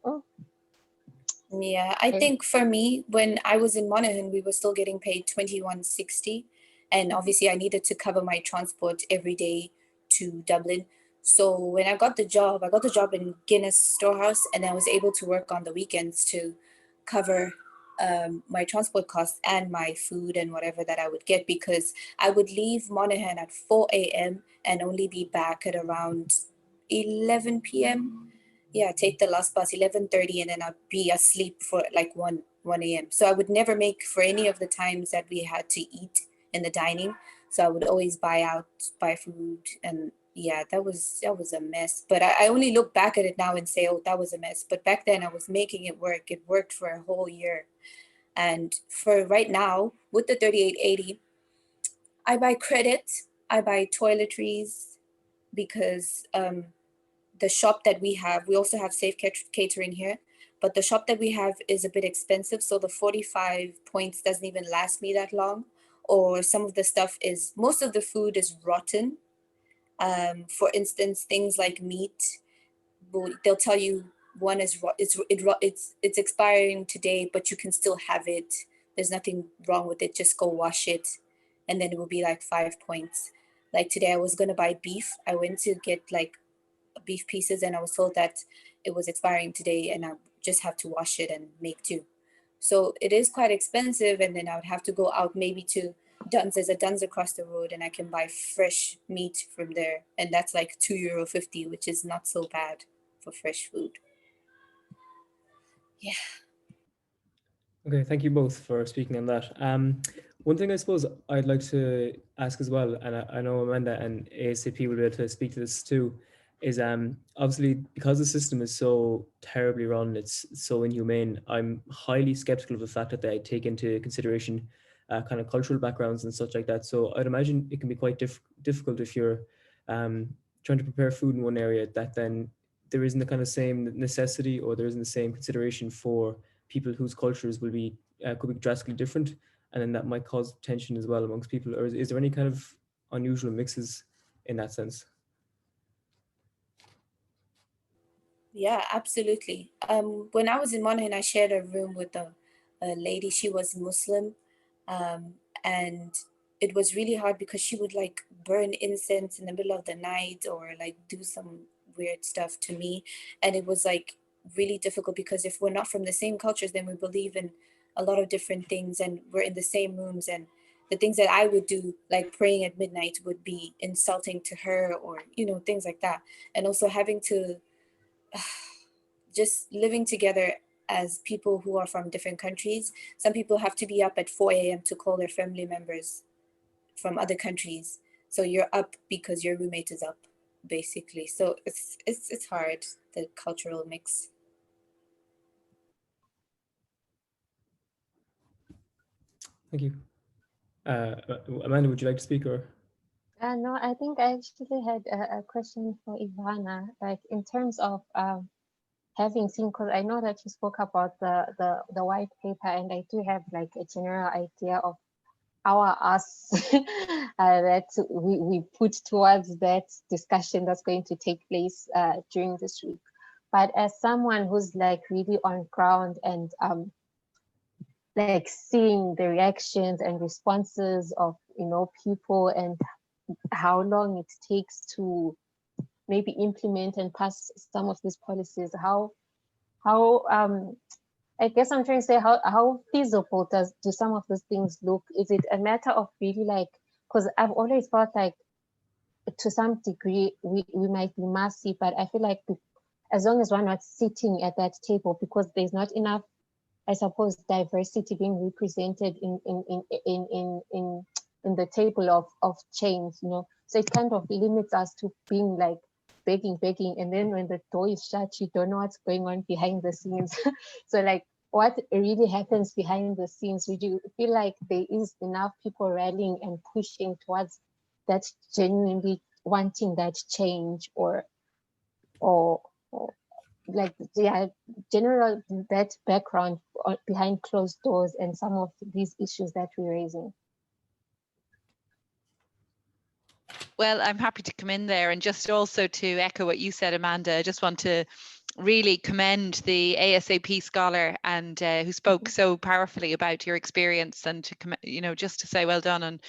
Yeah, I think for me, when I was in Monaghan, we were still getting paid 21.60. And obviously I needed to cover my transport every day to Dublin. So when I got the job in Guinness Storehouse, and I was able to work on the weekends to cover my transport costs and my food and whatever that I would get, because I would leave Monaghan at 4 a.m. and only be back at around 11 p.m. Yeah, take the last bus 11:30, and then I'd be asleep for like 1 a.m. So I would never make for any of the times that we had to eat in the dining. So I would always buy food, and yeah, that was a mess. But I only look back at it now and say, oh, that was a mess. But back then I was making it work. It worked for a whole year. And for right now, with the 38.80, I buy credit, I buy toiletries, because the shop that we also have safe catering here, but the shop that we have is a bit expensive. So the 45 points doesn't even last me that long. Or some of the stuff most of the food is rotten. For instance, things like meat, they'll tell you one is it's expiring today, but you can still have it. There's nothing wrong with it. Just go wash it, and then it will be like 5 points. Like today, I was gonna buy beef. I went to get like beef pieces, and I was told that it was expiring today, and I just have to wash it and make two. So it is quite expensive, and then I would have to go out maybe to Duns. There's a Duns across the road, and I can buy fresh meat from there, and that's like €2.50, which is not so bad for fresh food. Yeah. Okay, thank you both for speaking on that. One thing I suppose I'd like to ask as well, and I know Amanda and ASAP will be able to speak to this too, is obviously because the system is so terribly run, it's so inhumane, I'm highly skeptical of the fact that they take into consideration kind of cultural backgrounds and such like that. So I'd imagine it can be quite difficult if you're trying to prepare food in one area, that then there isn't the kind of same necessity, or there isn't the same consideration for people whose cultures will be could be drastically different, and then that might cause tension as well amongst people. Or is there any kind of unusual mixes in that sense? Yeah, absolutely. When I was in Monaghan, I shared a room with a lady. She was Muslim, And it was really hard because she would like burn incense in the middle of the night or like do some weird stuff to me. And it was like really difficult because if we're not from the same cultures, then we believe in a lot of different things and we're in the same rooms, and the things that I would do, like praying at midnight, would be insulting to her, or, you know, things like that. And also having to just living together as people who are from different countries. Some people have to be up at 4 a.m. to call their family members from other countries. So you're up because your roommate is up, basically. So it's hard, the cultural mix. Thank you. Amanda, would you like to speak, or? No, I think I actually had a question for Ivana, like in terms of having seen, because I know that you spoke about the white paper, and I do have like a general idea of our us that we put towards that discussion that's going to take place during this week. But as someone who's like really on ground and like seeing the reactions and responses of, you know, people, and how long it takes to maybe implement and pass some of these policies, how I guess I'm trying to say, how feasible do some of those things look? Is it a matter of really like, because I've always felt like to some degree we might be massive, but I feel like as long as we're not sitting at that table, because there's not enough, I suppose, diversity being represented in the table of change, you know. So it kind of limits us to being like begging, and then when the door is shut, you don't know what's going on behind the scenes. So like, what really happens behind the scenes? Would you feel like there is enough people rallying and pushing towards that, genuinely wanting that change, or like, yeah, general that background behind closed doors and some of these issues that we're raising? Well, I'm happy to come in there, and just also to echo what you said, Amanda. I just want to really commend the ASAP scholar and who spoke so powerfully about your experience, and to just to say well done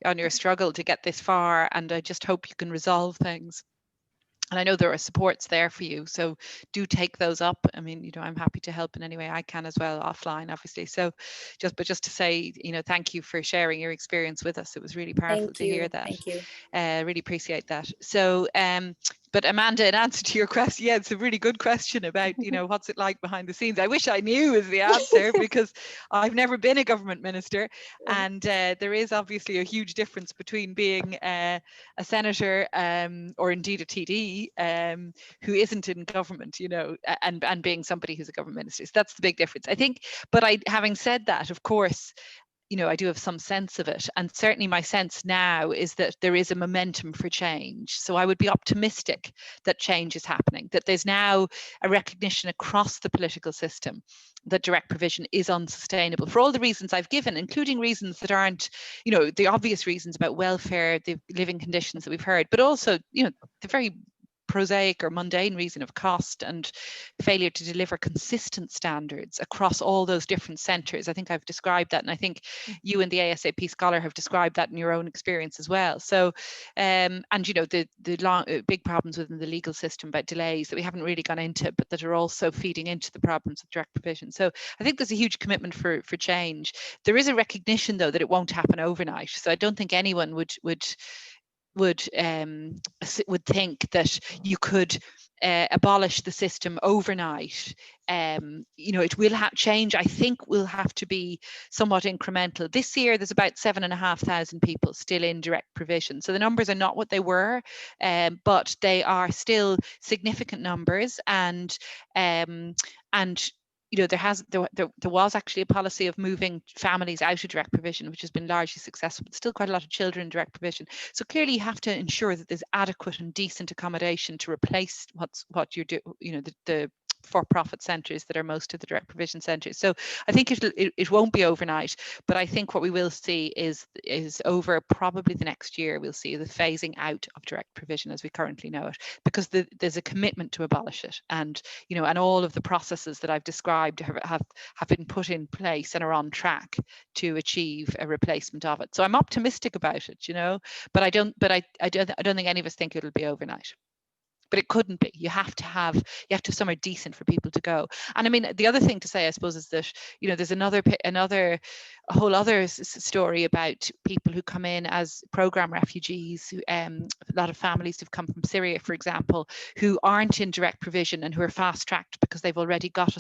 on your struggle to get this far. And I just hope you can resolve things. And I know there are supports there for you, so do take those up. I mean, I'm happy to help in any way I can as well, offline, obviously. So just to say, thank you for sharing your experience with us. It was really powerful to hear that. Thank you. Really appreciate that. So, but Amanda, in answer to your question, yeah, it's a really good question about, what's it like behind the scenes. I wish I knew is the answer, because I've never been a government minister, and there is obviously a huge difference between being a senator or indeed a TD who isn't in government, and being somebody who's a government minister. So that's the big difference, I think. But having said that, of course, I do have some sense of it. And certainly my sense now is that there is a momentum for change. So I would be optimistic that change is happening, that there's now a recognition across the political system that direct provision is unsustainable for all the reasons I've given, including reasons that aren't, the obvious reasons about welfare, the living conditions that we've heard, but also, the very prosaic or mundane reason of cost and failure to deliver consistent standards across all those different centres. I think I've described that, and I think you and the ASAP scholar have described that in your own experience as well. So, and the long, big problems within the legal system about delays that we haven't really gone into, but that are also feeding into the problems of direct provision. So I think there's a huge commitment for change. There is a recognition, though, that it won't happen overnight. So I don't think anyone would think that you could abolish the system overnight. It will change. I think will have to be somewhat incremental. This year, there's about 7,500 people still in direct provision. So the numbers are not what they were, but they are still significant numbers. And there was actually a policy of moving families out of direct provision, which has been largely successful, but still quite a lot of children in direct provision. So clearly you have to ensure that there's adequate and decent accommodation to replace what you do, the for-profit centres that are most of the direct provision centres. So I think it won't be overnight, but I think what we will see is over probably the next year, we'll see the phasing out of direct provision as we currently know it, because there's a commitment to abolish it, and and all of the processes that I've described have been put in place and are on track to achieve a replacement of it. So I'm optimistic about it, but I don't think any of us think it'll be overnight. But it couldn't be. You have to have somewhere decent for people to go. And I mean, the other thing to say, I suppose, is that there's a whole other story about people who come in as program refugees. A lot of families who've come from Syria, for example, who aren't in direct provision and who are fast tracked because they've already got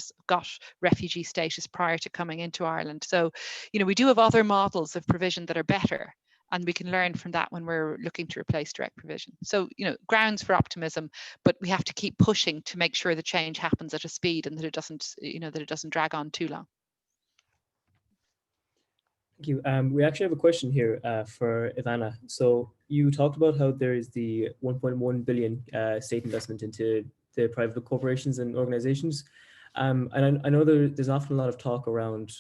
refugee status prior to coming into Ireland. So, we do have other models of provision that are better, and we can learn from that when we're looking to replace direct provision. So, grounds for optimism, but we have to keep pushing to make sure the change happens at a speed and that it doesn't drag on too long. Thank you. We actually have a question here for Ivana. So you talked about how there is the 1.1 billion state investment into the private corporations and organizations. And I know there's often a lot of talk around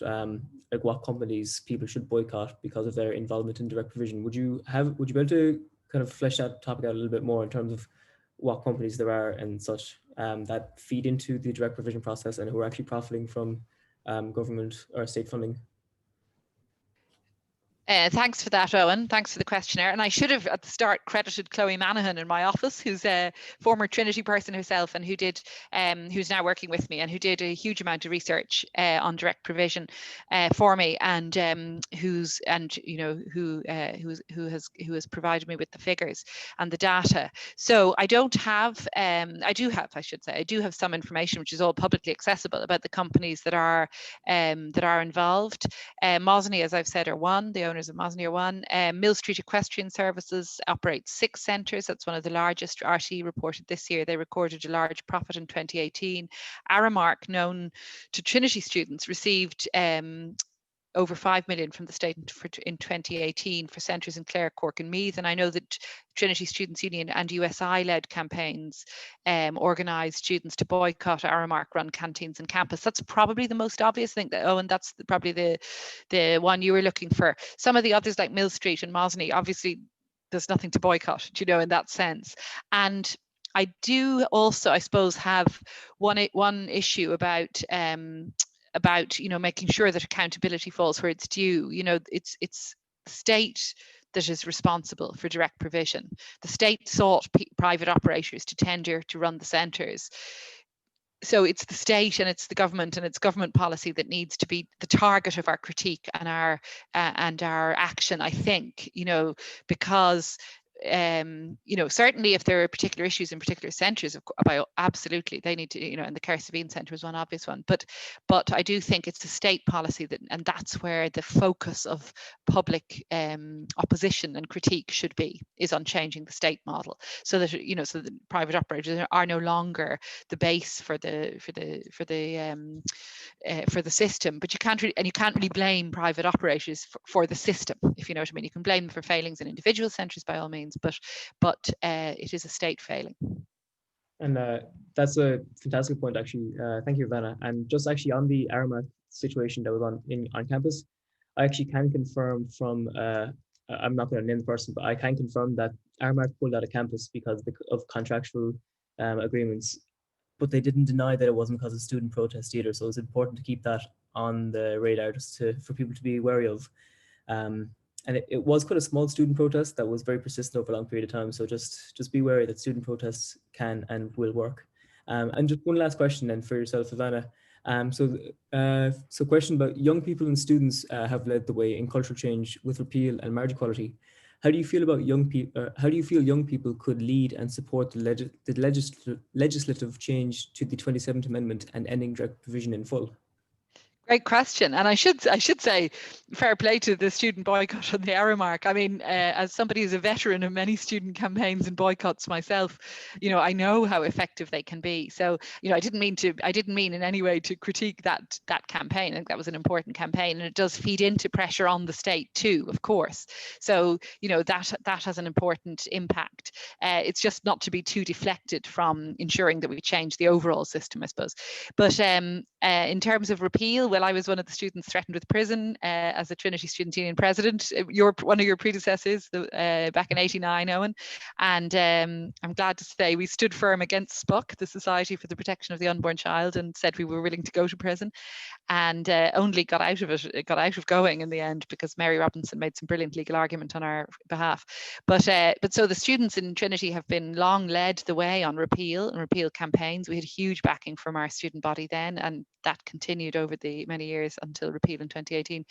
like what companies people should boycott because of their involvement in direct provision. Would you be able to kind of flesh that topic out a little bit more in terms of what companies there are and such that feed into the direct provision process and who are actually profiting from government or state funding? Thanks for that, Owen. Thanks for the questionnaire. And I should have at the start credited Chloe Manahan in my office, who's a former Trinity person herself and who's now working with me and who did a huge amount of research on direct provision for me, and who has provided me with the figures and the data. So I do have some information which is all publicly accessible about the companies that are involved. Mosney, as I've said, are one. The owners of Mosney are one. Mill Street Equestrian Services operates 6 centres. That's one of the largest. RT reported this year they recorded a large profit in 2018. Aramark, known to Trinity students, received over 5 million from the state in 2018 for centres in Clare, Cork and Meath. And I know that Trinity Students' Union and USI-led campaigns organised students to boycott Aramark-run canteens on campus. That's probably the most obvious thing, and that's probably the one you were looking for. Some of the others like Mill Street and Mosney, obviously there's nothing to boycott, in that sense. And I do also, I suppose, have one issue about making sure that accountability falls where it's due. It's the state that is responsible for direct provision. The state sought private operators to tender to run the centres. So it's the state and it's the government and it's government policy that needs to be the target of our critique and our action, I think, because certainly if there are particular issues in particular centres, absolutely they need to, and the Care Sabine Centre is one obvious one. But I do think it's a state policy and that's where the focus of public opposition and critique should be, is on changing the state model, so that so the private operators are no longer the base for the system. But you can't really blame private operators for the system, if you know what I mean. You can blame them for failings in individual centres by all means, but it is a state failing. And that's a fantastic point, actually. Thank you, Ivana. And just actually on the Aramark situation that was on campus, I actually can confirm from, I'm not going to name the person, but I can confirm that Aramark pulled out of campus because of contractual agreements, but they didn't deny that it wasn't because of student protest either. So it's important to keep that on the radar just for people to be wary of. And it was quite a small student protest that was very persistent over a long period of time. So just be wary that student protests can and will work. And just one last question then for yourself, Ivana. So question about young people and students have led the way in cultural change with repeal and marriage equality. How do you feel about young people? How do you feel young people could lead and support the legislative change to the 27th Amendment and ending direct provision in full? Great question, and I should say, fair play to the student boycott on the hour mark. I mean, as somebody who's a veteran of many student campaigns and boycotts myself, you know, I know how effective they can be. So, you know, I didn't mean in any way to critique that campaign. I think that was an important campaign, and it does feed into pressure on the state too, of course. So, you know, that has an important impact. It's just not to be too deflected from ensuring that we change the overall system, I suppose. But in terms of repeal, well, I was one of the students threatened with prison as a Trinity Student Union president. One of your predecessors back in '89, Owen. And I'm glad to say we stood firm against SPUC, the Society for the Protection of the Unborn Child, and said we were willing to go to prison, and only got out of going in the end because Mary Robinson made some brilliant legal argument on our behalf. But so the students in Trinity have been long led the way on repeal and repeal campaigns. We had huge backing from our student body then, and that continued over the many years until repeal in 2018.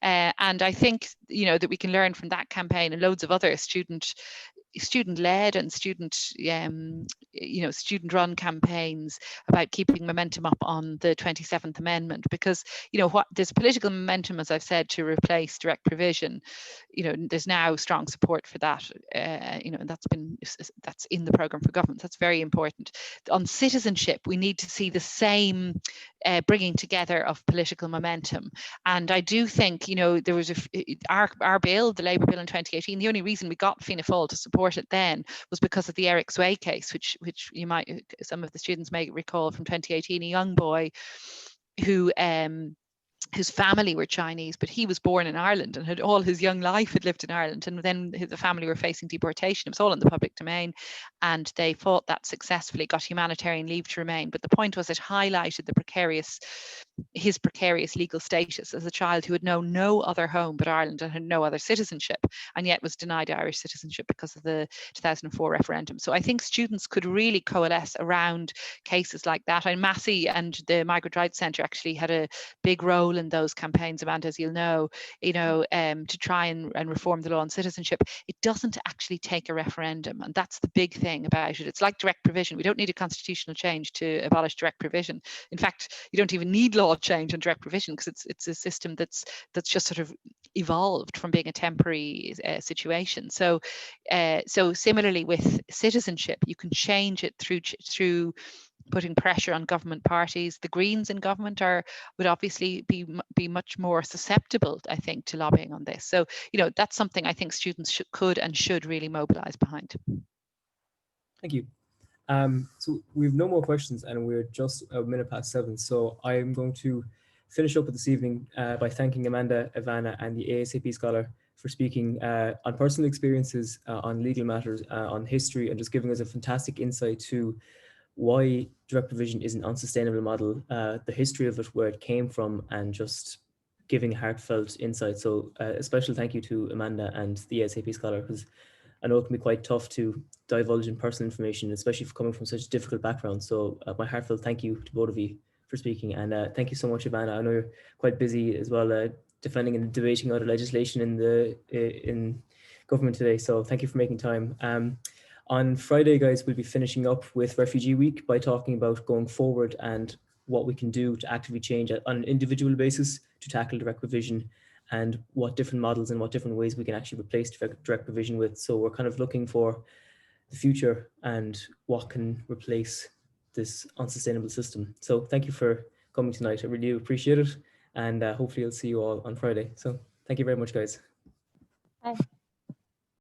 And I think, you know, that we can learn from that campaign and loads of other student-led and student-run campaigns about keeping momentum up on the 27th Amendment, because, you know, what there's political momentum, as I've said, to replace direct provision. You know, there's now strong support for that. You know, and that's in the programme for government. That's very important. On citizenship, we need to see the same bringing together of political momentum. And I do think, you know, there was our bill, the Labour bill in 2018, the only reason we got Fianna Fáil to support it then was because of the Eric Sway case, which some of the students may recall from 2018, a young boy who whose family were Chinese, but he was born in Ireland and had all his young life had lived in Ireland, and then the family were facing deportation. It was all in the public domain, and they fought that successfully, got humanitarian leave to remain. But the point was, it highlighted his precarious legal status as a child who had known no other home but Ireland and had no other citizenship, and yet was denied Irish citizenship because of the 2004 referendum. So I think students could really coalesce around cases like that. And Massey and the Migrant Rights Centre actually had a big role in those campaigns, Amanda, as you'll know, to try and reform the law on citizenship. It doesn't actually take a referendum, and that's the big thing about it. It's like direct provision. We don't need a constitutional change to abolish direct provision. In fact, you don't even need law change on direct provision, because it's a system that's just sort of evolved from being a temporary situation. So similarly with citizenship, you can change it through putting pressure on government parties. The Greens in government would obviously be much more susceptible, I think, to lobbying on this. So, you know, that's something I think students could and should really mobilise behind. Thank you. So we have no more questions, and we're just a minute past 7. So I am going to finish up with this evening by thanking Amanda, Ivana, and the ASAP Scholar for speaking on personal experiences, on legal matters, on history, and just giving us a fantastic insight to why direct provision is an unsustainable model, the history of it, where it came from, and just giving heartfelt insight. So a special thank you to Amanda and the ASAP Scholar, because I know it can be quite tough to divulge in personal information, especially for coming from such a difficult background. So my heartfelt thank you to both of you for speaking. And thank you so much, Ivana. I know you're quite busy as well, defending and debating other legislation in government today. So thank you for making time. On Friday, guys, we'll be finishing up with Refugee Week by talking about going forward and what we can do to actively change on an individual basis to tackle direct provision, and what different models and what different ways we can actually replace direct provision with. So we're kind of looking for the future and what can replace this unsustainable system. So thank you for coming tonight. I really appreciate it. And hopefully I'll see you all on Friday. So thank you very much, guys. Bye.